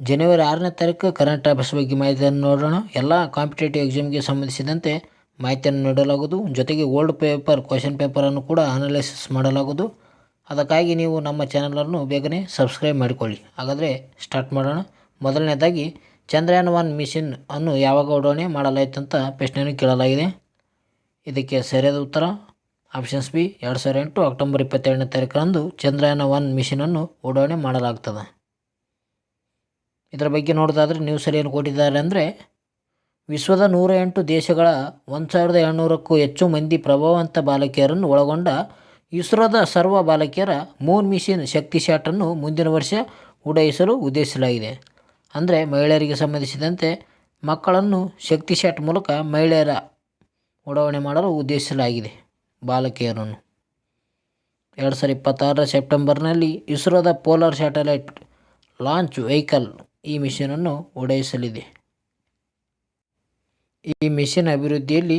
ಜನವರಿ 6ನೇ ತಾರೀಕು current affairs ಬಗ್ಗೆ ಮಾಹಿತಿಯನ್ನು ನೋಡೋಣ. ಎಲ್ಲ ಕಾಂಪಿಟೇಟಿವ್ ಎಕ್ಸಾಮ್ಗೆ ಸಂಬಂಧಿಸಿದಂತೆ ಮಾಹಿತಿಯನ್ನು ನೀಡಲಾಗುವುದು. ಜೊತೆಗೆ ಓಲ್ಡ್ ಪೇಪರ್ ಕ್ವೆಶ್ಚನ್ ಪೇಪರನ್ನು ಕೂಡ ಅನಾಲಿಸಿಸ್ ಮಾಡಲಾಗುವುದು. ಅದಕ್ಕಾಗಿ ನೀವು ನಮ್ಮ ಚಾನಲನ್ನು ಬೇಗನೆ ಸಬ್ಸ್ಕ್ರೈಬ್ ಮಾಡಿಕೊಳ್ಳಿ. ಹಾಗಾದರೆ ಸ್ಟಾರ್ಟ್ ಮಾಡೋಣ. ಮೊದಲನೇದಾಗಿ ಚಂದ್ರಯಾನ-1 ಮಿಷನ್ ಅನ್ನು ಯಾವಾಗ ಉಡಾವಣೆ ಮಾಡಲಾಯಿತು ಅಂತ ಪ್ರಶ್ನೆಯನ್ನು ಕೇಳಲಾಗಿದೆ. ಇದಕ್ಕೆ ಸರಿಯಾದ ಉತ್ತರ ಆಪ್ಷನ್ಸ್ ಬಿ 2008 ಅಕ್ಟೋಬರ್ 22ನೇ ತಾರೀಕರಂದು ಚಂದ್ರಯಾನ-1 ಮಿಷನನ್ನು ಉಡಾವಣೆ ಮಾಡಲಾಗ್ತದೆ. ಇದರ ಬಗ್ಗೆ ನೋಡೋದಾದರೆ ನ್ಯೂಸಲ್ಲಿ ಏನು ಕೊಟ್ಟಿದ್ದಾರೆ ಅಂದರೆ, ವಿಶ್ವದ 108 ದೇಶಗಳ 1700ಕ್ಕೂ ಹೆಚ್ಚು ಮಂದಿ ಪ್ರಭಾವವಂತ ಬಾಲಕಿಯರನ್ನು ಒಳಗೊಂಡ ಇಸ್ರೋದ ಸರ್ವ ಬಾಲಕಿಯರ ಮೂನ್ ಮಿಷನ್ ಶಕ್ತಿಶಾಟನ್ನು ಮುಂದಿನ ವರ್ಷ ಉಡಾಯಿಸಲು ಉದ್ದೇಶಿಸಲಾಗಿದೆ. ಅಂದರೆ ಮಹಿಳೆಯರಿಗೆ ಸಂಬಂಧಿಸಿದಂತೆ ಮಕ್ಕಳನ್ನು ಶಕ್ತಿಶಾಟ್ ಮೂಲಕ ಮಹಿಳೆಯರ ಉಡಾವಣೆ ಮಾಡಲು ಉದ್ದೇಶಿಸಲಾಗಿದೆ. ಬಾಲಕಿಯರನ್ನು 2026 ಸೆಪ್ಟೆಂಬರ್ನಲ್ಲಿ ಇಸ್ರೋದ ಪೋಲಾರ್ ಸ್ಯಾಟಲೈಟ್ ಲಾಂಚ್ ವೆಹಿಕಲ್ ಈ ಮಿಷನನ್ನು ಉಡಾಯಿಸಲಿದೆ. ಈ ಮಿಷನ್ ಅಭಿವೃದ್ಧಿಯಲ್ಲಿ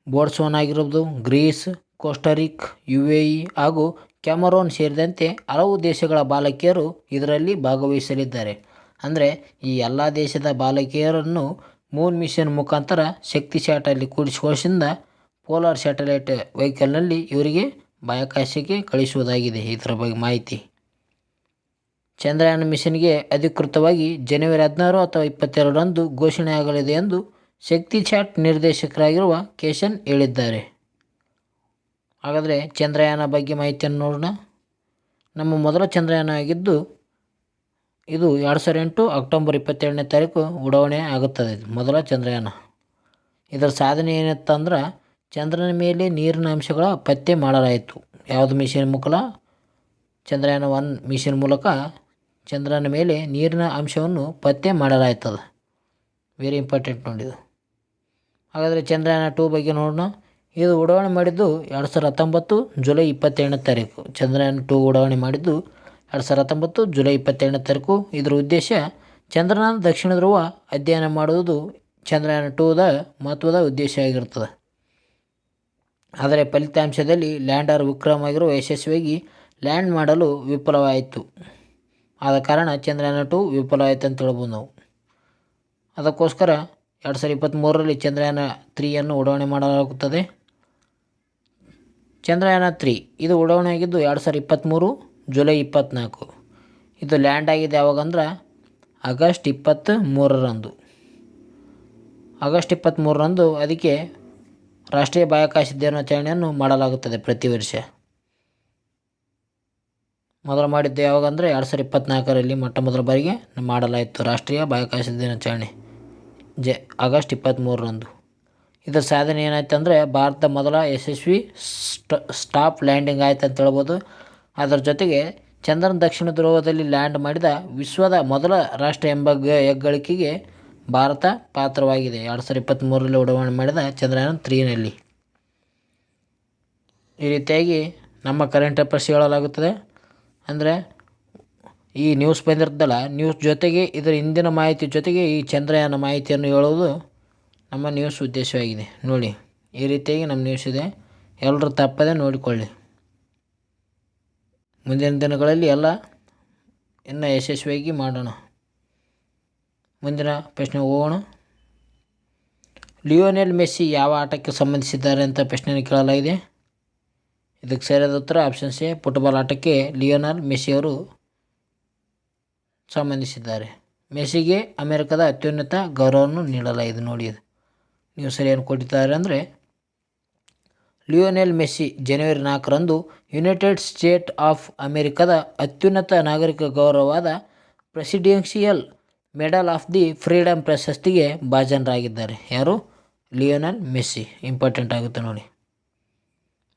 ಬೋಟ್ಸ್ವಾನಾ ಆಗಿರ್ಬೋದು, ಗ್ರೀಸ್, ಕೋಸ್ಟಾರಿಕ್, UAE ಹಾಗೂ ಕ್ಯಾಮರೋನ್ ಸೇರಿದಂತೆ ಹಲವು ದೇಶಗಳ ಬಾಲಕಿಯರು ಇದರಲ್ಲಿ ಭಾಗವಹಿಸಲಿದ್ದಾರೆ. ಅಂದರೆ ಈ ಎಲ್ಲ ದೇಶದ ಬಾಲಕಿಯರನ್ನು ಮೂನ್ ಮಿಷನ್ ಮುಖಾಂತರ ಶಕ್ತಿಶಾಟಲ್ಲಿ ಕೂಡಿಸಿಕೊಳ್ಳಿಸಿದ ಪೋಲಾರ್ ಸ್ಯಾಟಲೈಟ್ ವೆಹಿಕಲ್ನಲ್ಲಿ ಇವರಿಗೆ ಬಾಹ್ಯಾಕಾಶಕ್ಕೆ ಕಳಿಸುವುದಾಗಿದೆ. ಇದರ ಬಗ್ಗೆ ಮಾಹಿತಿ. ಚಂದ್ರಯಾನ ಮಿಷನ್ಗೆ ಅಧಿಕೃತವಾಗಿ ಜನವರಿ 16 ಅಥವಾ 22ರಂದು ಘೋಷಣೆಯಾಗಲಿದೆ ಎಂದು ಶಕ್ತಿಶಾಟ್ ನಿರ್ದೇಶಕರಾಗಿರುವ ಕೇಶನ್ ಹೇಳಿದ್ದಾರೆ. ಹಾಗಾದರೆ ಚಂದ್ರಯಾನ ಬಗ್ಗೆ ಮಾಹಿತಿಯನ್ನು ನೋಡೋಣ. ನಮ್ಮ ಮೊದಲ ಚಂದ್ರಯಾನ ಆಗಿದ್ದು ಇದು 2008 ಅಕ್ಟೋಬರ್ 22ನೇ ತಾರೀಕು ಉಡಾವಣೆ ಆಗುತ್ತದೆ. ಮೊದಲ ಚಂದ್ರಯಾನ. ಇದರ ಸಾಧನೆ ಏನಿತ್ತಂದ್ರೆ, ಚಂದ್ರನ ಮೇಲೆ ನೀರಿನ ಅಂಶಗಳ ಪತ್ತೆ ಮಾಡಲಾಯಿತು. ಯಾವುದು ಮಿಷನ್ ಮೂಲಕ? ಚಂದ್ರಯಾನ-1 ಮಿಷನ್ ಮೂಲಕ ಚಂದ್ರನ ಮೇಲೆ ನೀರಿನ ಅಂಶವನ್ನು ಪತ್ತೆ ಮಾಡಲಾಯ್ತದೆ. ವೆರಿ ಇಂಪಾರ್ಟೆಂಟ್ ನೋಡಿದ್ದು. ಹಾಗಾದರೆ ಚಂದ್ರಯಾನ-2 ಬಗ್ಗೆ ನೋಡೋಣ. ಇದು ಉಡಾವಣೆ ಮಾಡಿದ್ದು 2019 ಜುಲೈ 22ನೇ ತಾರೀಕು. ಚಂದ್ರಯಾನ-2 ಉಡಾವಣೆ ಮಾಡಿದ್ದು 2019 ಜುಲೈ 22ನೇ ತಾರೀಕು. ಇದರ ಉದ್ದೇಶ ಚಂದ್ರನ ದಕ್ಷಿಣ ಧ್ರುವ ಅಧ್ಯಯನ ಮಾಡುವುದು ಚಂದ್ರಯಾನ-2ದ ಮಹತ್ವದ ಉದ್ದೇಶ ಆಗಿರ್ತದೆ. ಆದರೆ ಫಲಿತಾಂಶದಲ್ಲಿ ಲ್ಯಾಂಡರ್ ವಿಕ್ರಮ್ ಆಗಿರುವ ಯಶಸ್ವಿಯಾಗಿ ಲ್ಯಾಂಡ್ ಮಾಡಲು ವಿಫಲವಾಯಿತು. ಆದ ಕಾರಣ ಚಂದ್ರಯಾನ-2 ವಿಫಲವಾಯಿತು ಅಂತ ಹೇಳ್ಬೋದು ನಾವು. ಅದಕ್ಕೋಸ್ಕರ 2023ರಲ್ಲಿ ಚಂದ್ರಯಾನ-3ಯನ್ನು ಉಡಾವಣೆ ಮಾಡಲಾಗುತ್ತದೆ. ಚಂದ್ರಯಾನ-3 ಇದು ಉಡಾವಣೆ ಆಗಿದ್ದು 2023 ಜುಲೈ 24. ಇದು ಲ್ಯಾಂಡ್ ಆಗಿದೆ ಯಾವಾಗಂದ್ರೆ ಆಗಸ್ಟ್ 23ರಂದು. ಆಗಸ್ಟ್ 23ರಂದು ಅದಕ್ಕೆ ರಾಷ್ಟ್ರೀಯ ಬಾಹ್ಯಾಕಾಶ ದಿನಾಚರಣೆಯನ್ನು ಮಾಡಲಾಗುತ್ತದೆ ಪ್ರತಿ ವರ್ಷ. ಮೊದಲು ಮಾಡಿದ್ದು ಯಾವಾಗಂದರೆ 2024ರಲ್ಲಿ ಮೊಟ್ಟ ಮೊದಲ ಬಾರಿಗೆ ಮಾಡಲಾಯಿತು ರಾಷ್ಟ್ರೀಯ ಬಾಹ್ಯಾಕಾಶ ದಿನಾಚರಣೆ ಆಗಸ್ಟ್ 23ರಂದು. ಇದರ ಸಾಧನೆ ಏನಾಯ್ತು ಅಂದರೆ, ಭಾರತ ಮೊದಲ ಯಶಸ್ವಿ ಸ್ಟಾಪ್ ಲ್ಯಾಂಡಿಂಗ್ ಆಯ್ತು ಅಂತ ಹೇಳ್ಬೋದು. ಅದರ ಜೊತೆಗೆ ಚಂದ್ರನ ದಕ್ಷಿಣ ಧ್ರುವದಲ್ಲಿ ಲ್ಯಾಂಡ್ ಮಾಡಿದ ವಿಶ್ವದ ಮೊದಲ ರಾಷ್ಟ್ರ ಎಂಬ ಹೆಗ್ಗಳಿಕೆಗೆ ಭಾರತ ಪಾತ್ರವಾಗಿದೆ. 2023ರಲ್ಲಿ ಉಡಾವಣೆ ಮಾಡಿದ ಚಂದ್ರಯಾನ-3ನಲ್ಲಿ. ಈ ರೀತಿಯಾಗಿ ನಮ್ಮ ಕರೆಂಟ್ ಅಫೇರ್ಸ್ ಹೇಳಲಾಗುತ್ತದೆ. ಅಂದರೆ ಈ ನ್ಯೂಸ್ ಬಂದಿರ್ತದಲ್ಲ, ನ್ಯೂಸ್ ಜೊತೆಗೆ ಇದರ ಹಿಂದಿನ ಮಾಹಿತಿ ಜೊತೆಗೆ ಈ ಚಂದ್ರಯಾನ ಮಾಹಿತಿಯನ್ನು ಹೇಳುವುದು ನಮ್ಮ ನ್ಯೂಸ್ ಉದ್ದೇಶವಾಗಿದೆ. ನೋಡಿ, ಈ ರೀತಿಯಾಗಿ ನಮ್ಮ ನ್ಯೂಸ್ ಇದೆ. ಎಲ್ಲರೂ ತಪ್ಪದೆ ನೋಡಿಕೊಳ್ಳಿ. ಮುಂದಿನ ದಿನಗಳಲ್ಲಿ ಎಲ್ಲ ಇನ್ನೂ ಯಶಸ್ವಿಯಾಗಿ ಮಾಡೋಣ. ಮುಂದಿನ ಪ್ರಶ್ನೆ ಹೋಗೋಣ. ಲಿಯೋನೆಲ್ ಮೆಸ್ಸಿ ಯಾವ ಆಟಕ್ಕೆ ಸಂಬಂಧಿಸಿದ್ದಾರೆ ಅಂತ ಪ್ರಶ್ನೆಯನ್ನು ಕೇಳಲಾಗಿದೆ. ಇದಕ್ಕೆ ಸರಿಯಾದ ಉತ್ತರ ಆಪ್ಷನ್ ಸಿ ಫುಟ್ಬಾಲ್ ಆಟಕ್ಕೆ ಲಿಯೋನೆಲ್ ಮೆಸ್ಸಿಯವರು ಸಂಬಂಧಿಸಿದ್ದಾರೆ. ಮೆಸ್ಸಿಗೆ ಅಮೆರಿಕದ ಅತ್ಯುನ್ನತ ಗೌರವವನ್ನು ನೀಡಲಾಗಿದೆ. ನೋಡಿ, ನ್ಯೂಸಲ್ಲಿ ಏನು ಕೊಟ್ಟಿದ್ದಾರೆ ಅಂದರೆ, ಲಿಯೋನೆಲ್ ಮೆಸ್ಸಿ ಜನವರಿ 4ರಂದು ಯುನೈಟೆಡ್ ಸ್ಟೇಟ್ ಆಫ್ ಅಮೆರಿಕದ ಅತ್ಯುನ್ನತ ನಾಗರಿಕ ಗೌರವವಾದ presidential medal of the freedom ಪ್ರಶಸ್ತಿಗೆ ಭಾಜನರಾಗಿದ್ದಾರೆ. ಯಾರು? Lionel Messi. ಇಂಪಾರ್ಟೆಂಟ್ ಆಗುತ್ತೆ ನೋಡಿ.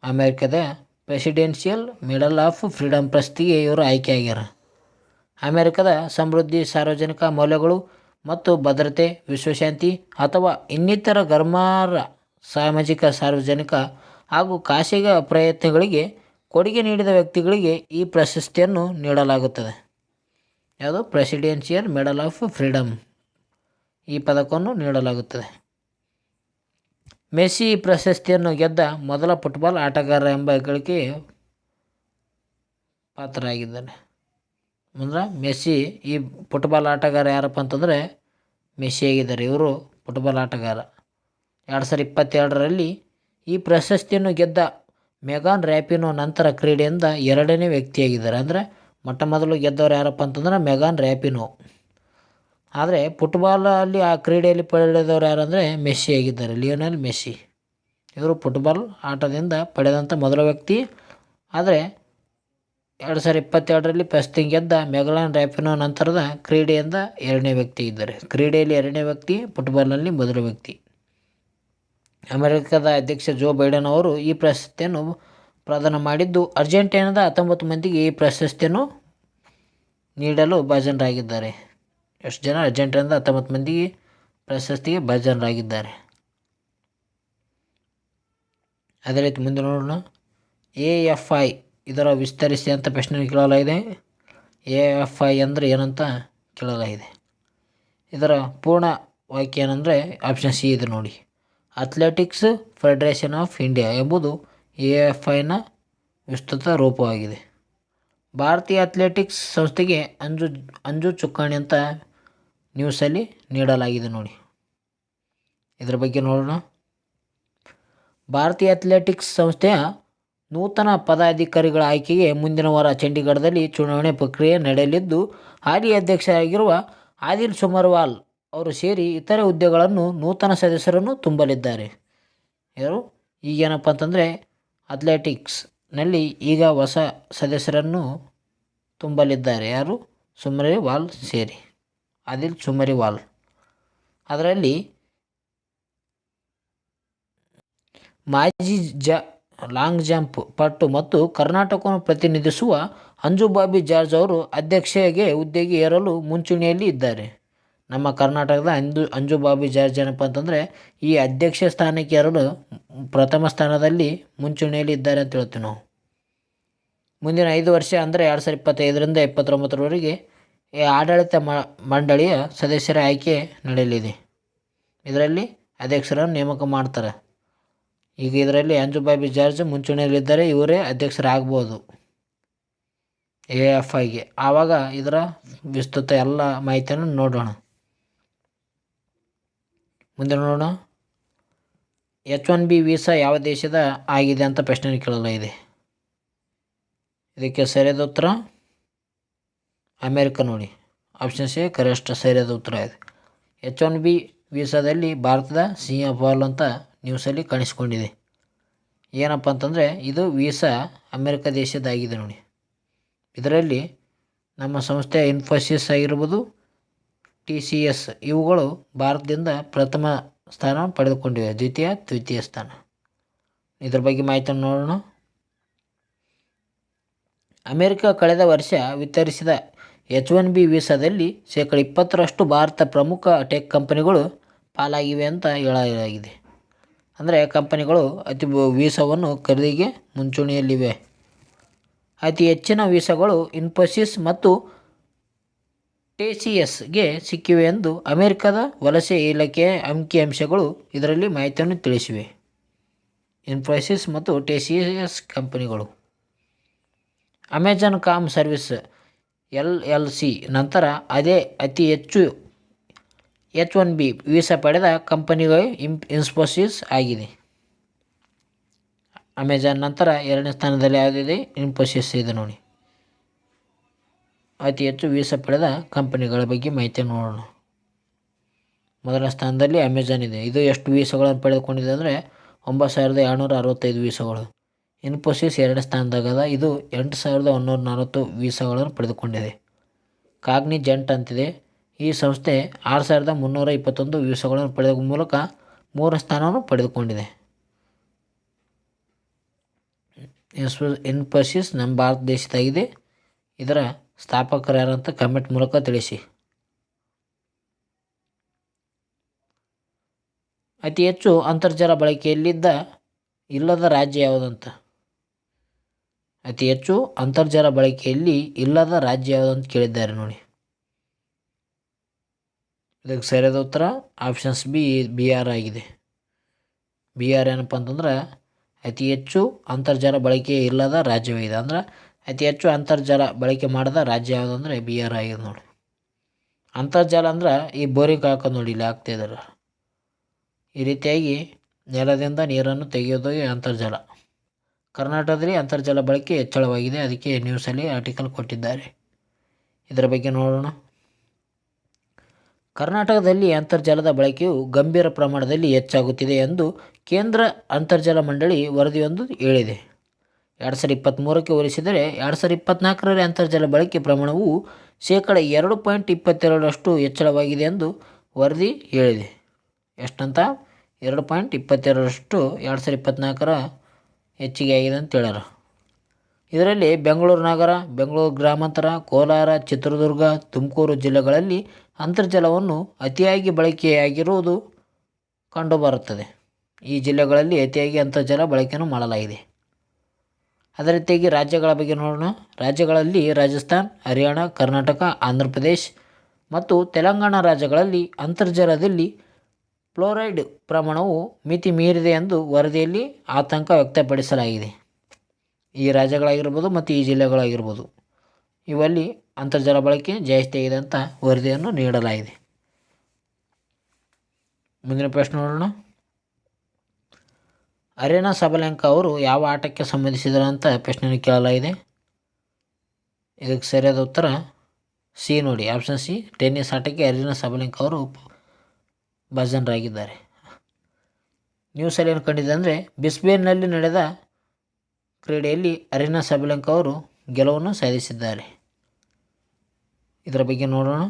ಅಮೆರಿಕದ ಪ್ರೆಸಿಡೆನ್ಷಿಯಲ್ ಮೆಡಲ್ ಆಫ್ ಫ್ರೀಡಮ್ ಪ್ರಶಸ್ತಿಗೆ ಇವರು ಆಯ್ಕೆಯಾಗ್ಯಾರ. ಅಮೆರಿಕದ ಸಮೃದ್ಧಿ, ಸಾರ್ವಜನಿಕ ಮೌಲ್ಯಗಳು ಮತ್ತು ಭದ್ರತೆ, ವಿಶ್ವಶಾಂತಿ ಅಥವಾ ಇನ್ನಿತರ ಗಮನಾರ್ಹ ಸಾಮಾಜಿಕ, ಸಾರ್ವಜನಿಕ ಹಾಗೂ ಖಾಸಗಿ ಪ್ರಯತ್ನಗಳಿಗೆ ಕೊಡುಗೆ ನೀಡಿದ ವ್ಯಕ್ತಿಗಳಿಗೆ ಈ ಪ್ರಶಸ್ತಿಯನ್ನು ನೀಡಲಾಗುತ್ತದೆ. ಯಾವುದು? Presidential medal of freedom. ಈ ಪದಕವನ್ನು ನೀಡಲಾಗುತ್ತದೆ. ಮೆಸ್ಸಿ ಈ ಪ್ರಶಸ್ತಿಯನ್ನು ಗೆದ್ದ ಮೊದಲ ಫುಟ್ಬಾಲ್ ಆಟಗಾರ ಎಂಬ ಹೆಗ್ಗಳಿಕೆ ಪಾತ್ರರಾಗಿದ್ದಾರೆ. ಅಂದ್ರೆ ಮೆಸ್ಸಿ ಈ ಫುಟ್ಬಾಲ್ ಆಟಗಾರ ಯಾರಪ್ಪ ಅಂತಂದರೆ ಮೆಸ್ಸಿ ಆಗಿದ್ದಾರೆ. ಇವರು ಫುಟ್ಬಾಲ್ ಆಟಗಾರ. 2022ರಲ್ಲಿ ಈ ಪ್ರಶಸ್ತಿಯನ್ನು ಗೆದ್ದ ಮೆಗಾನ್ ರ್ಯಾಪಿನೋ ನಂತರ ಕ್ರೀಡೆಯಿಂದ ಎರಡನೇ ವ್ಯಕ್ತಿಯಾಗಿದ್ದಾರೆ. ಅಂದರೆ ಮೊಟ್ಟ ಮೊದಲು ಗೆದ್ದವರು ಯಾರಪ್ಪ ಅಂತಂದ್ರೆ ಮೆಗಾನ್ ರ್ಯಾಪಿನೋ. ಆದರೆ ಫುಟ್ಬಾಲಲ್ಲಿ ಆ ಕ್ರೀಡೆಯಲ್ಲಿ ಪಡೆದವರು ಯಾರಂದರೆ ಮೆಸ್ಸಿ ಆಗಿದ್ದಾರೆ, ಲಿಯೋನೆಲ್ ಮೆಸ್ಸಿ. ಇವರು ಫುಟ್ಬಾಲ್ ಆಟದಿಂದ ಪಡೆದಂಥ ಮೊದಲ ವ್ಯಕ್ತಿ. ಆದರೆ 2022ರಲ್ಲಿ ಪ್ರಶಸ್ತಿ ಗೆದ್ದ ಮೆಗಾನ್ ರ್ಯಾಪಿನೋ ನಂತರದ ಕ್ರೀಡೆಯಿಂದ ಎರಡನೇ ವ್ಯಕ್ತಿ ಇದ್ದಾರೆ. ಕ್ರೀಡೆಯಲ್ಲಿ ಎರಡನೇ ವ್ಯಕ್ತಿ, ಫುಟ್ಬಾಲ್ನಲ್ಲಿ ಮೊದಲ ವ್ಯಕ್ತಿ. ಅಮೆರಿಕದ ಅಧ್ಯಕ್ಷ ಜೋ ಬೈಡನ್ ಅವರು ಈ ಪ್ರಶಸ್ತಿಯನ್ನು ಪ್ರದಾನ ಮಾಡಿದ್ದು, ಅರ್ಜೆಂಟೀನಾದ 19 ಮಂದಿಗೆ ಈ ಪ್ರಶಸ್ತಿಯನ್ನು ನೀಡಲು ಭಾಜನರಾಗಿದ್ದಾರೆ. ಎಷ್ಟು ಜನ? ಅರ್ಜೆಂಟೀನಾದ 19 ಮಂದಿಗೆ ಪ್ರಶಸ್ತಿಗೆ ಭಾಜನರಾಗಿದ್ದಾರೆ. ಅದೇ ರೀತಿ ಮುಂದೆ ನೋಡೋಣ. AFI ಇದರ ವಿಸ್ತರಿಸಿ ಅಂತ ಪ್ರಶ್ನೆ ಕೇಳಲಾಗಿದೆ. AFI ಅಂದರೆ ಏನಂತ ಕೇಳಲಾಗಿದೆ. ಇದರ ಪೂರ್ಣ ವಾಕ್ಯ ಏನಂದರೆ ಆಪ್ಷನ್ ಸಿ ಇದೆ ನೋಡಿ. ಅಥ್ಲೆಟಿಕ್ಸ್ ಫೆಡರೇಷನ್ ಆಫ್ ಇಂಡಿಯಾ ಎಂಬುದು AFIನ ವಿಸ್ತೃತ ರೂಪವಾಗಿದೆ. ಭಾರತೀಯ ಅಥ್ಲೆಟಿಕ್ಸ್ ಸಂಸ್ಥೆಗೆ ಅಂಜು ಚುಕ್ಕಾಣಿ ಅಂತ ನ್ಯೂಸಲ್ಲಿ ನೀಡಲಾಗಿದೆ ನೋಡಿ. ಇದರ ಬಗ್ಗೆ ನೋಡೋಣ. ಭಾರತೀಯ ಅಥ್ಲೆಟಿಕ್ಸ್ ಸಂಸ್ಥೆಯ ನೂತನ ಪದಾಧಿಕಾರಿಗಳ ಆಯ್ಕೆಗೆ ಮುಂದಿನ ವಾರ ಚಂಡೀಗಢದಲ್ಲಿ ಚುನಾವಣೆ ಪ್ರಕ್ರಿಯೆ ನಡೆಯಲಿದ್ದು, ಹಾಲಿ ಅಧ್ಯಕ್ಷರಾಗಿರುವ ಆದಿಲ್ ಸುಮರ್ವಾಲ್ ಅವರು ಸೇರಿ ಇತರೆ ಹುದ್ದೆಗಳನ್ನು ನೂತನ ಸದಸ್ಯರನ್ನು ತುಂಬಲಿದ್ದಾರೆ. ಯಾರು? ಈಗೇನಪ್ಪ ಅಂತಂದರೆ ಅಥ್ಲೆಟಿಕ್ಸ್ನಲ್ಲಿ ಈಗ ಹೊಸ ಸದಸ್ಯರನ್ನು ತುಂಬಲಿದ್ದಾರೆ. ಯಾರು? ಸುಮರಿವಾಲ್ ಸೇರಿ, ಆದಿಲ್ ಸುಮರಿವಾಲ್. ಅದರಲ್ಲಿ ಮಾಜಿ ಲಾಂಗ್ ಜಂಪ್ ಪಟು ಮತ್ತು ಕರ್ನಾಟಕವನ್ನು ಪ್ರತಿನಿಧಿಸುವ ಅಂಜು ಬಾಬಿ ಜಾರ್ಜ್ ಅವರು ಅಧ್ಯಕ್ಷಗೆ ಹುದ್ದೆಗೆ ಏರಲು ಮುಂಚೂಣಿಯಲ್ಲಿ ಇದ್ದಾರೆ. ನಮ್ಮ ಕರ್ನಾಟಕದ ಅಂಜು ಬಾಬಿ ಜಾರ್ಜ್ ಏನಪ್ಪ ಅಂತಂದರೆ ಈ ಅಧ್ಯಕ್ಷ ಸ್ಥಾನಕ್ಕೆ ಏರಲು ಪ್ರಥಮ ಸ್ಥಾನದಲ್ಲಿ ಮುಂಚೂಣಿಯಲ್ಲಿ ಇದ್ದಾರೆ ಅಂತ ಹೇಳ್ತೀವಿ ನಾವು. ಮುಂದಿನ 5 ವರ್ಷ ಅಂದರೆ 2025ರಿಂದ 2029ರವರೆಗೆ ಆಡಳಿತ ಮಂಡಳಿಯ ಸದಸ್ಯರ ಆಯ್ಕೆ ನಡೆಯಲಿದೆ. ಇದರಲ್ಲಿ ಅಧ್ಯಕ್ಷರನ್ನು ನೇಮಕ ಮಾಡ್ತಾರೆ. ಈಗ ಇದರಲ್ಲಿ ಅಂಜು ಬಾಬಿ ಜಾರ್ಜ್ ಮುಂಚೂಣಿಯಲ್ಲಿದ್ದರೆ, ಇವರೇ ಅಧ್ಯಕ್ಷರಾಗ್ಬೋದು AFIಗೆ. ಆವಾಗ ಇದರ ವಿಸ್ತೃತ ಎಲ್ಲ ಮಾಹಿತಿಯನ್ನು ನೋಡೋಣ. ಮುಂದೆ ನೋಡೋಣ. H1B ವೀಸಾ ಯಾವ ದೇಶದ ಆಗಿದೆ ಅಂತ ಪ್ರಶ್ನೆ ಕೇಳಲಾಗಿದೆ. ಇದಕ್ಕೆ ಸರಿಯಾದ ಉತ್ತರ ಅಮೇರಿಕ ನೋಡಿ. ಆಪ್ಷನ್ ಸಿ ಕರೆಕ್ಟ್ ಸರಿಯಾದ ಉತ್ತರ ಇದೆ. H1B ವೀಸಾದಲ್ಲಿ ಭಾರತದ ಸಿಂಗಾಪುರ್ ಅಂತ ನ್ಯೂಸಲ್ಲಿ ಕಾಣಿಸ್ಕೊಂಡಿದೆ. ಏನಪ್ಪ ಅಂತಂದರೆ ಇದು ವೀಸಾ ಅಮೇರಿಕ ದೇಶದಾಗಿದೆ ನೋಡಿ. ಇದರಲ್ಲಿ ನಮ್ಮ ಸಂಸ್ಥೆ ಇನ್ಫೋಸಿಸ್ ಆಗಿರ್ಬೋದು, TCS ಇವುಗಳು ಭಾರತದಿಂದ ಪ್ರಥಮ ಸ್ಥಾನ ಪಡೆದುಕೊಂಡಿವೆ, ದ್ವಿತೀಯ ಸ್ಥಾನ. ಇದರ ಬಗ್ಗೆ ಮಾಹಿತಿಯನ್ನು ನೋಡೋಣ. ಅಮೇರಿಕ ಕಳೆದ ವರ್ಷ ವಿತರಿಸಿದ H1B ವೀಸಾದಲ್ಲಿ 20% ಭಾರತ ಪ್ರಮುಖ ಟೆಕ್ ಕಂಪನಿಗಳು ಪಾಲಾಗಿವೆ ಅಂತ ಹೇಳಲಾಗಿದೆ. ಅಂದರೆ ಕಂಪನಿಗಳು ವೀಸಾವನ್ನು ಖರೀದಿಗೆ ಮುಂಚೂಣಿಯಲ್ಲಿವೆ. ಅತಿ ಹೆಚ್ಚಿನ ವೀಸಾಗಳು ಇನ್ಫೋಸಿಸ್ ಮತ್ತು TCSಗೆ ಸಿಕ್ಕಿವೆ ಎಂದು ಅಮೆರಿಕದ ವಲಸೆ ಇಲಾಖೆಯ ಅಂಕಿಅಂಶಗಳು ಇದರಲ್ಲಿ ಮಾಹಿತಿಯನ್ನು ತಿಳಿಸಿವೆ. ಇನ್ಫೋಸಿಸ್ ಮತ್ತು TCS ಕಂಪನಿಗಳು. ಅಮೆಜಾನ್ ಕಾಮ್ ಸರ್ವಿಸ್ LLC ನಂತರ ಅತಿ ಹೆಚ್ಚು H1B ವೀಸಾ ಪಡೆದ ಕಂಪನಿಗಳು ಇನ್ಫೋಸಿಸ್ ಆಗಿದೆ. ಅಮೆಜಾನ್ ನಂತರ 2ನೇ ಸ್ಥಾನದಲ್ಲಿ ಯಾವುದಿದೆ? ಇನ್ಫೋಸಿಸ್ ಇದೆ ನೋಡಿ. ಅತಿ ಹೆಚ್ಚು ವೀಸಾ ಪಡೆದ ಕಂಪನಿಗಳ ಬಗ್ಗೆ ಮಾಹಿತಿ ನೋಡೋಣ. ಮೊದಲ ಸ್ಥಾನದಲ್ಲಿ ಅಮೆಜಾನ್ ಇದೆ. ಇದು ಎಷ್ಟು ವೀಸಾಗಳನ್ನು ಪಡೆದುಕೊಂಡಿದೆ ಅಂದರೆ 9,265 ವೀಸಾಗಳು. ಇನ್ಫೋಸಿಸ್ 2ನೇ ಸ್ಥಾನದಾಗದ. ಇದು 8,140 ವೀಸಾಗಳನ್ನು ಪಡೆದುಕೊಂಡಿದೆ. ಕಾಗ್ನಿಜೆಂಟ್ ಅಂತಿದೆ. ಈ ಸಂಸ್ಥೆ 6,321 ವೀಸಾಗಳನ್ನು ಪಡೆದ ಮೂಲಕ 3ನೇ ಸ್ಥಾನವನ್ನು ಪಡೆದುಕೊಂಡಿದೆ. ಇನ್ಫೋಸಿಸ್ ನಮ್ಮ ಭಾರತ ದೇಶದಾಗಿದೆ. ಇದರ ಸ್ಥಾಪಕರು ಯಾರಂತ ಕಮೆಂಟ್ ಮೂಲಕ ತಿಳಿಸಿ. ಅತಿ ಹೆಚ್ಚು ಅಂತರ್ಜಾಲ ಇಲ್ಲದ ರಾಜ್ಯ ಯಾವುದಂತ? ಅತಿ ಹೆಚ್ಚು ಅಂತರ್ಜಾಲ ಬಳಕೆಯಲ್ಲಿ ಇಲ್ಲದ ರಾಜ್ಯ ಯಾವುದಂತ ಕೇಳಿದ್ದಾರೆ ನೋಡಿ. ಇದಕ್ಕೆ ಸರಿಯಾದ ಉತ್ತರ ಆಪ್ಷನ್ಸ್ ಬಿ, ಬಿಹಾರ ಆಗಿದೆ. ಬಿಹಾರ ಏನಪ್ಪ ಅಂತಂದ್ರೆ ಅತಿ ಹೆಚ್ಚು ಅಂತರ್ಜಾಲ ಬಳಕೆ ಇಲ್ಲದ ರಾಜ್ಯವಾಗಿದೆ. ಅಂದ್ರೆ ಅತಿ ಹೆಚ್ಚು ಅಂತರ್ಜಲ ಬಳಕೆ ಮಾಡದ ರಾಜ್ಯ ಯಾವುದು ಅಂದರೆ ಬಿಹಾರ ಆಗಿದೆ ನೋಡಿ. ಅಂತರ್ಜಲ ಅಂದ್ರೆ ಈ ಬೋರಿಂಗ್ ಹಾಕೋದು ನೋಡಿ, ಇಲ್ಲಿ ಹಾಕ್ತಿದ್ದಾರೆ. ಈ ರೀತಿಯಾಗಿ ನೆಲದಿಂದ ನೀರನ್ನು ತೆಗೆಯೋದು ಅಂತರ್ಜಲ. ಕರ್ನಾಟಕದಲ್ಲಿ ಅಂತರ್ಜಲ ಬಳಕೆ ಹೆಚ್ಚಳವಾಗಿದೆ, ಅದಕ್ಕೆ ನ್ಯೂಸಲ್ಲಿ ಆರ್ಟಿಕಲ್ ಕೊಟ್ಟಿದ್ದಾರೆ. ಇದರ ಬಗ್ಗೆ ನೋಡೋಣ. ಕರ್ನಾಟಕದಲ್ಲಿ ಅಂತರ್ಜಲದ ಬಳಕೆಯು ಗಂಭೀರ ಪ್ರಮಾಣದಲ್ಲಿ ಹೆಚ್ಚಾಗುತ್ತಿದೆ ಎಂದು ಕೇಂದ್ರ ಅಂತರ್ಜಲ ಮಂಡಳಿ ವರದಿಯೊಂದು ಹೇಳಿದೆ. 2023ಕ್ಕೆ ಹೋಲಿಸಿದರೆ 2024ರಲ್ಲಿ ಅಂತರ್ಜಲ ಬಳಕೆ ಪ್ರಮಾಣವು -2.22% ಹೆಚ್ಚಳವಾಗಿದೆ ಎಂದು ವರದಿ ಹೇಳಿದೆ. ಎಷ್ಟಂತ? 2.22% 2024ರ ಹೆಚ್ಚಿಗೆ ಆಗಿದೆ ಅಂತ ಹೇಳ್ಯಾರ. ಇದರಲ್ಲಿ ಬೆಂಗಳೂರು ನಗರ, ಬೆಂಗಳೂರು ಗ್ರಾಮಾಂತರ, ಕೋಲಾರ, ಚಿತ್ರದುರ್ಗ, ತುಮಕೂರು ಜಿಲ್ಲೆಗಳಲ್ಲಿ ಅಂತರ್ಜಲವನ್ನು ಅತಿಯಾಗಿ ಬಳಕೆಯಾಗಿರುವುದು ಕಂಡುಬರುತ್ತದೆ. ಈ ಜಿಲ್ಲೆಗಳಲ್ಲಿ ಅತಿಯಾಗಿ ಅಂತರ್ಜಲ ಬಳಕೆಯನ್ನು ಮಾಡಲಾಗಿದೆ. ಅದೇ ರೀತಿಯಾಗಿ ರಾಜ್ಯಗಳ ಬಗ್ಗೆ ನೋಡೋಣ. ರಾಜ್ಯಗಳಲ್ಲಿ ರಾಜಸ್ಥಾನ್, ಹರಿಯಾಣ, ಕರ್ನಾಟಕ, ಆಂಧ್ರ ಪ್ರದೇಶ್ ಮತ್ತು ತೆಲಂಗಾಣ ರಾಜ್ಯಗಳಲ್ಲಿ ಅಂತರ್ಜಲದಲ್ಲಿ ಫ್ಲೋರೈಡ್ ಪ್ರಮಾಣವು ಮಿತಿ ಮೀರಿದೆ ಎಂದು ವರದಿಯಲ್ಲಿ ಆತಂಕ ವ್ಯಕ್ತಪಡಿಸಲಾಗಿದೆ. ಈ ರಾಜ್ಯಗಳಾಗಿರ್ಬೋದು ಮತ್ತು ಈ ಜಿಲ್ಲೆಗಳಾಗಿರ್ಬೋದು, ಇವಲ್ಲಿ ಅಂತರ್ಜಲ ಬಳಕೆ ಜಾಸ್ತಿ ಆಗಿದೆ ಅಂತ ವರದಿಯನ್ನು ನೀಡಲಾಗಿದೆ. ಮುಂದಿನ ಪ್ರಶ್ನೆ ನೋಡೋಣ. ಅರೆನಾ ಸಬಲೆಂಕಾ ಅವರು ಯಾವ ಆಟಕ್ಕೆ ಸಂಬಂಧಿಸಿದರು ಅಂತ ಪ್ರಶ್ನೆಯನ್ನು ಕೇಳಲಾಗಿದೆ. ಇದಕ್ಕೆ ಸರಿಯಾದ ಉತ್ತರ ಸಿ ನೋಡಿ, ಆಪ್ಷನ್ ಸಿ, ಟೆನ್ನಿಸ್ ಆಟಕ್ಕೆ ಅರೆನಾ ಸಬಲೆಂಕಾ ಅವರು ಭಾಜನರಾಗಿದ್ದಾರೆ. ನ್ಯೂಸಲ್ಲಿ ಏನು ಕಂಡಿದೆ ಅಂದರೆ, ಬ್ರಿಸ್ಬೇನ್ನಲ್ಲಿ ನಡೆದ ಕ್ರೀಡೆಯಲ್ಲಿ ಅರೆನಾ ಸಬಲೆಂಕಾ ಅವರು ಗೆಲುವನ್ನು ಸಾಧಿಸಿದ್ದಾರೆ. ಇದರ ಬಗ್ಗೆ ನೋಡೋಣ.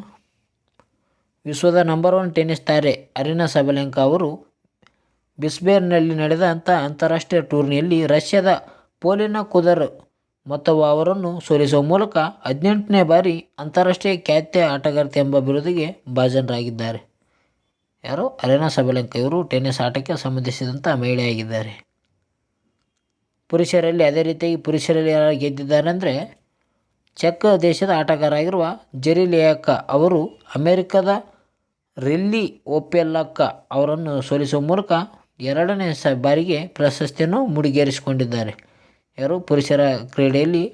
ವಿಶ್ವದ ನಂಬರ್ 1 ಟೆನ್ನಿಸ್ ತಾರೆ ಅರೆನಾ ಸಬಲೆಂಕಾ ಅವರು ಬ್ರಿಸ್ಬೇನ್ನಲ್ಲಿ ನಡೆದಂಥ ಅಂತಾರಾಷ್ಟ್ರೀಯ ಟೂರ್ನಿಯಲ್ಲಿ ರಷ್ಯಾದ ಪೋಲಿನಾ ಕುದರ್ಮತೋವಾ ಅವರನ್ನು ಸೋಲಿಸುವ ಮೂಲಕ 18ನೇ ಬಾರಿ ಅಂತಾರಾಷ್ಟ್ರೀಯ ಖ್ಯಾತಿಯ ಆಟಗಾರ್ತಿ ಎಂಬ ಬಿರುದಿಗೆ ಭಾಜನರಾಗಿದ್ದಾರೆ. ಯಾರು? ಅರೆನಾ ಸಬಲೆಂಕಾ. ಇವರು ಟೆನ್ನಿಸ್ ಆಟಕ್ಕೆ ಸಂಬಂಧಿಸಿದಂಥ ಮಹಿಳೆಯಾಗಿದ್ದಾರೆ. ಪುರುಷರಲ್ಲಿ ಅದೇ ರೀತಿಯಾಗಿ ಪುರುಷರಲ್ಲಿ ಯಾರು ಗೆದ್ದಿದ್ದಾರೆ ಅಂದರೆ, ಚೆಕ್ ದೇಶದ ಆಟಗಾರ ಆಗಿರುವ ಜೆರಿಲಿಯಾಕಾ ಅವರು ಅಮೆರಿಕದ ರಿಲ್ಲಿ ಒಪೆಲ್ಲಾಕಾ ಅವರನ್ನು ಸೋಲಿಸುವ ಮೂಲಕ 2ನೇ ಬಾರಿಗೆ ಪ್ರಶಸ್ತಿಯನ್ನು ಮುಡಿಗೇರಿಸಿಕೊಂಡಿದ್ದಾರೆ. ಯಾರು? ಪುರುಷರ ಕ್ರೀಡೆಯಲ್ಲಿ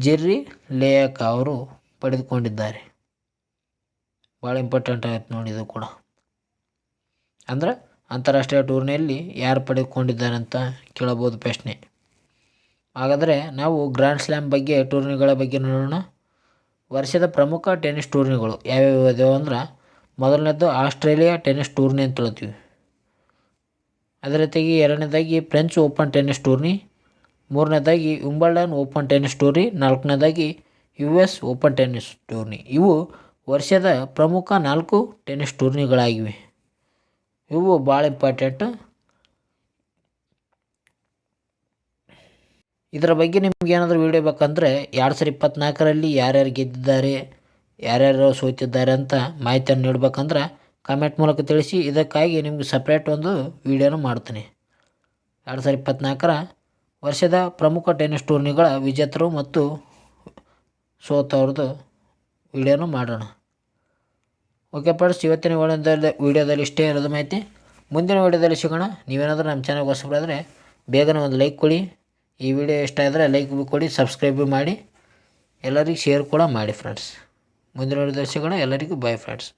ಜೆರಿಲಿಯಾಕಾ ಅವರು ಪಡೆದುಕೊಂಡಿದ್ದಾರೆ. ಭಾಳ ಇಂಪಾರ್ಟೆಂಟ್ ಆಗುತ್ತೆ ನೋಡಿ ಇದು ಕೂಡ. ಅಂದರೆ ಅಂತಾರಾಷ್ಟ್ರೀಯ ಟೂರ್ನಿಯಲ್ಲಿ ಯಾರು ಪಡೆದುಕೊಂಡಿದ್ದಾರೆ ಅಂತ ಕೇಳಬಹುದು ಪ್ರಶ್ನೆ. ಹಾಗಾದರೆ ನಾವು ಗ್ರ್ಯಾಂಡ್ ಸ್ಲ್ಯಾಮ್ ಬಗ್ಗೆ, ಟೂರ್ನಿಗಳ ಬಗ್ಗೆ ನೋಡೋಣ. ವರ್ಷದ ಪ್ರಮುಖ ಟೆನ್ನಿಸ್ ಟೂರ್ನಿಗಳು ಯಾವ್ಯಾವ ಇದಾವೆ ಅಂದ್ರೆ, ಮೊದಲನೇದು ಆಸ್ಟ್ರೇಲಿಯಾ ಟೆನ್ನಿಸ್ ಟೂರ್ನಿ ಅಂತ ಹೇಳ್ತೀವಿ. ಅದೇ ರೀತಿಯಾಗಿ ಎರಡನೇದಾಗಿ ಫ್ರೆಂಚ್ ಓಪನ್ ಟೆನ್ನಿಸ್ ಟೂರ್ನಿ, ಮೂರನೇದಾಗಿ ವಿಂಬಲ್ಡನ್ ಓಪನ್ ಟೆನ್ನಿಸ್ ಟೂರ್ನಿ, ನಾಲ್ಕನೇದಾಗಿ US ಓಪನ್ ಟೆನ್ನಿಸ್ ಟೂರ್ನಿ. ಇವು ವರ್ಷದ ಪ್ರಮುಖ 4 ಟೆನ್ನಿಸ್ ಟೂರ್ನಿಗಳಾಗಿವೆ. ಇವು ಭಾಳ ಇಂಪಾರ್ಟೆಂಟ್. ಇದರ ಬಗ್ಗೆ ನಿಮ್ಗೆ ಏನಾದರೂ ವೀಡಿಯೋ ಬೇಕಂದರೆ 2024ರಲ್ಲಿ ಯಾರ್ಯಾರು ಗೆದ್ದಿದ್ದಾರೆ, ಯಾರ್ಯಾರು ಸೋತಿದ್ದಾರೆ ಅಂತ ಮಾಹಿತಿಯನ್ನು ನೀಡಬೇಕಂದ್ರೆ ಕಾಮೆಂಟ್ ಮೂಲಕ ತಿಳಿಸಿ. ಇದಕ್ಕಾಗಿ ನಿಮ್ಗೆ ಸಪ್ರೇಟ್ ಒಂದು ವೀಡಿಯೋನ ಮಾಡ್ತೀನಿ. 2024ರ ವರ್ಷದ ಪ್ರಮುಖ ಟೆನ್ನಿಸ್ ಟೂರ್ನಿಗಳ ವಿಜೇತರು ಮತ್ತು ಸೋತವ್ರದ್ದು ವೀಡಿಯೋನು ಮಾಡೋಣ. ಓಕೆ ಫ್ರೆಂಡ್ಸ್, ಇವತ್ತಿನ ವೀಡಿಯೋದಲ್ಲಿ ಇಷ್ಟೇ ಇರೋದು ಮಾಹಿತಿ. ಮುಂದಿನ ವೀಡಿಯೋದಲ್ಲಿ ಸಿಗೋಣ. ನೀವೇನಾದರೂ ನಮ್ಮ ಚಾನಲ್ಗೆ ಹೊಸಬರಾದರೆ ಬೇಗನೆ ಒಂದು ಲೈಕ್ ಕೊಡಿ. ಈ ವಿಡಿಯೋ ಇಷ್ಟ ಆದರೆ ಲೈಕ್ ಕೊಡಿ, ಸಬ್ಸ್ಕ್ರೈಬ್ ಮಾಡಿ, ಎಲ್ಲರಿಗೂ ಶೇರ್ ಕೂಡ ಮಾಡಿ ಫ್ರೆಂಡ್ಸ್. ಮುಂದಿನ ವೀಡಿಯೋದಲ್ಲಿ ಸಿಗೋಣ. ಎಲ್ಲರಿಗೂ ಬಾಯ್ ಫ್ರೆಂಡ್ಸ್.